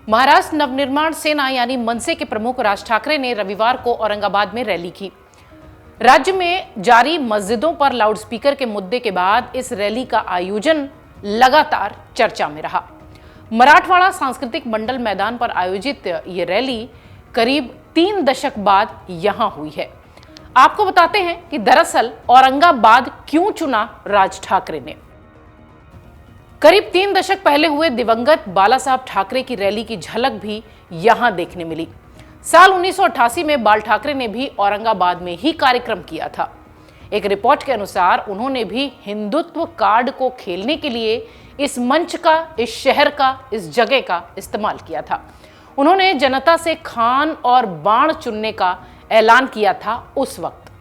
महाराष्ट्र नवनिर्माण सेना यानी मनसे के प्रमुख राज ठाकरे ने रविवार को औरंगाबाद में रैली की। राज्य में जारी मस्जिदों पर लाउडस्पीकर के मुद्दे के बाद इस रैली का आयोजन लगातार चर्चा में रहा। मराठवाड़ा सांस्कृतिक मंडल मैदान पर आयोजित ये रैली करीब 3 दशक बाद यहां हुई है। आपको बताते हैं कि दरअसल औरंगाबाद क्यों चुना राज ठाकरे ने। करीब 3 दशक पहले हुए दिवंगत बाला साहब ठाकरे की रैली की झलक भी यहां देखने मिली। साल 1988 में बाल ठाकरे ने भी औरंगाबाद में ही कार्यक्रम किया था। एक रिपोर्ट के अनुसार उन्होंने भी हिंदुत्व कार्ड को खेलने के लिए इस मंच का, इस शहर का, इस जगह का इस्तेमाल किया था। उन्होंने जनता से खान और बाण चुनने का ऐलान किया था। उस वक्त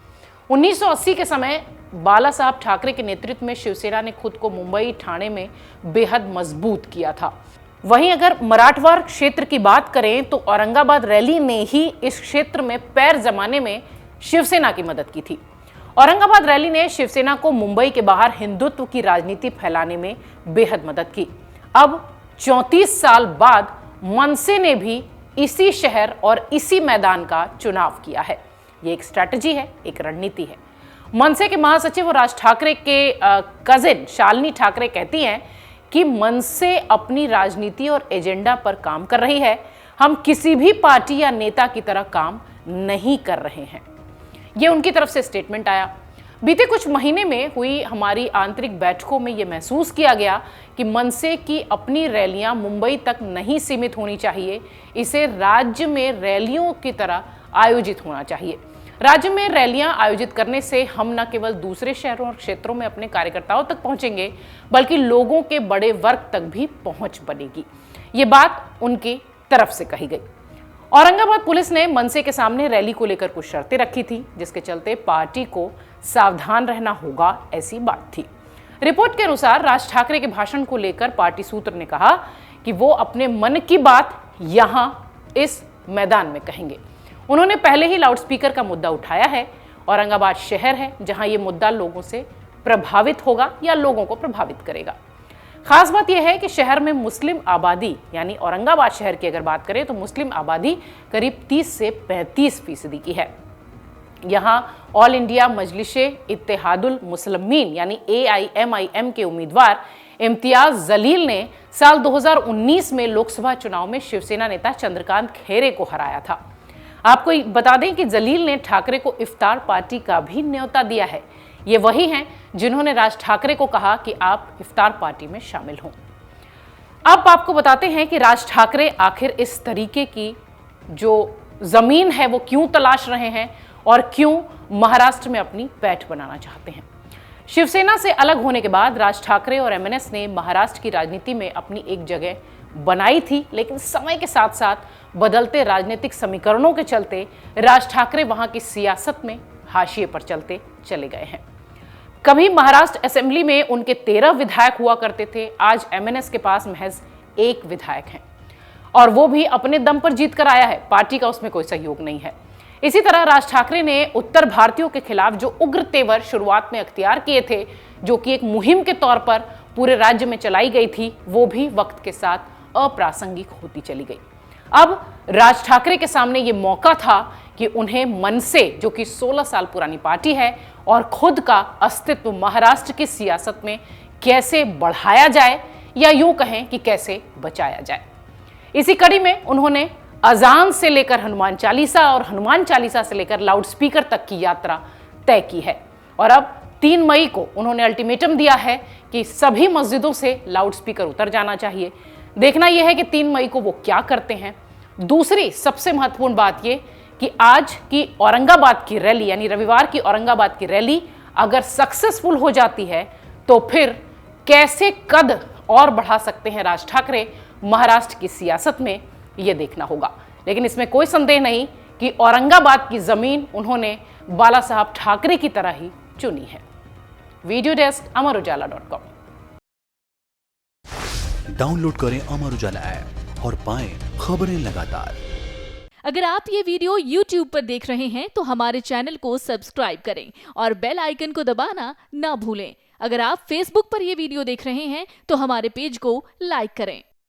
1980 के समय बाला साहब ठाकरे के नेतृत्व में शिवसेना ने खुद को मुंबई, ठाणे में बेहद मजबूत किया था। वहीं अगर मराठवाड़ क्षेत्र की बात करें तो औरंगाबाद रैली ने ही इस क्षेत्र में पैर जमाने में शिवसेना की मदद की थी। औरंगाबाद रैली ने शिवसेना को मुंबई के बाहर हिंदुत्व की राजनीति फैलाने में बेहद मदद की। अब 34 साल बाद मनसे ने भी इसी शहर और इसी मैदान का चुनाव किया है। ये एक स्ट्रैटेजी है, एक रणनीति है। मनसे के महासचिव और राज ठाकरे के कजिन शालिनी ठाकरे कहती हैं कि मनसे अपनी राजनीति और एजेंडा पर काम कर रही है। हम किसी भी पार्टी या नेता की तरह काम नहीं कर रहे हैं। ये उनकी तरफ से स्टेटमेंट आया। बीते कुछ महीने में हुई हमारी आंतरिक बैठकों में यह महसूस किया गया कि मनसे की अपनी रैलियां मुंबई तक नहीं सीमित होनी चाहिए, इसे राज्य में रैलियों की तरह आयोजित होना चाहिए। राज्य में रैलियां आयोजित करने से हम न केवल दूसरे शहरों और क्षेत्रों में अपने कार्यकर्ताओं तक पहुंचेंगे, बल्कि लोगों के बड़े वर्ग तक भी पहुंच बनेगी। ये बात उनकी तरफ से कही गई। औरंगाबाद पुलिस ने मनसे के सामने रैली को लेकर कुछ शर्तें रखी थी, जिसके चलते पार्टी को सावधान रहना होगा, ऐसी बात थी। रिपोर्ट के अनुसार राज ठाकरे के भाषण को लेकर पार्टी सूत्र ने कहा कि वो अपने मन की बात यहां इस मैदान में कहेंगे। उन्होंने पहले ही लाउडस्पीकर का मुद्दा उठाया है। औरंगाबाद शहर है जहां ये मुद्दा लोगों से प्रभावित होगा या लोगों को प्रभावित करेगा। खास बात यह है कि शहर में मुस्लिम आबादी, यानी औरंगाबाद शहर की अगर बात करें तो मुस्लिम आबादी करीब 30 से 35% की है। यहाँ ऑल इंडिया मजलिसे इत्तेहादुल मुस्लिमीन यानी AIMIM के उम्मीदवार इम्तियाज जलील ने साल 2019 में लोकसभा चुनाव में शिवसेना नेता चंद्रकांत खैरे को हराया था। आपको बता दें कि जलील ने ठाकरे को इफ्तार पार्टी का भी न्योता दिया है। ये वही हैं जिन्होंने राज ठाकरे को कहा कि आप इफ्तार पार्टी में शामिल हों। अब आपको बताते हैं कि राज ठाकरे आखिर इस तरीके की जो जमीन है वो क्यों तलाश रहे हैं और क्यों महाराष्ट्र में अपनी पैठ बनाना चाहते हैं। शिवसेना से अलग होने के बाद राज ठाकरे और MNS ने महाराष्ट्र की राजनीति में अपनी एक जगह बनाई थी, लेकिन समय के साथ साथ बदलते राजनीतिक समीकरणों के चलते राज ठाकरे वहां की सियासत में हाशिए पर चलते चले गए हैं। कभी महाराष्ट्र असेंबली में उनके 13 विधायक हुआ करते थे, आज MNS के पास महज 1 विधायक है और वो भी अपने दम पर जीत कर आया है। पार्टी का उसमें कोई सहयोग नहीं है। इसी तरह राज ठाकरे ने उत्तर भारतीयों के खिलाफ जो उग्र तेवर शुरुआत में अख्तियार किए थे, जो कि एक मुहिम के तौर पर पूरे राज्य में चलाई गई थी, वो भी वक्त के साथ अप्रासंगिक होती चली गई। अब राज ठाकरे के सामने ये मौका था कि उन्हें मनसे, जो कि 16 साल पुरानी पार्टी है, और खुद का अस्तित्व महाराष्ट्र की सियासत में कैसे बढ़ाया जाए या यूं कहें कि कैसे बचाया जाए। इसी कड़ी में उन्होंने अजान से लेकर हनुमान चालीसा और हनुमान चालीसा से लेकर लाउडस्पीकर तक की यात्रा तय की है और अब 3 मई को उन्होंने अल्टीमेटम दिया है कि सभी मस्जिदों से लाउडस्पीकर उतर जाना चाहिए। देखना यह है कि 3 मई को वो क्या करते हैं। दूसरी सबसे महत्वपूर्ण बात ये कि आज की औरंगाबाद की रैली, यानी रविवार की औरंगाबाद की रैली अगर सक्सेसफुल हो जाती है तो फिर कैसे कद और बढ़ा सकते हैं राज ठाकरे महाराष्ट्र की सियासत में, ये देखना होगा। लेकिन इसमें कोई संदेह नहीं कि औरंगाबाद की जमीन उन्होंने बाला साहब ठाकरे की तरह ही चुनी है। Video desk amarujala.com। डाउनलोड करें अमर उजाला ऐप और पाएं खबरें लगातार। अगर आप ये वीडियो YouTube पर देख रहे हैं तो हमारे चैनल को सब्सक्राइब करें और बेल आइकन को दबाना ना भूलें। अगर आप Facebook पर ये वीडियो देख रहे हैं तो हमारे पेज को लाइक करें।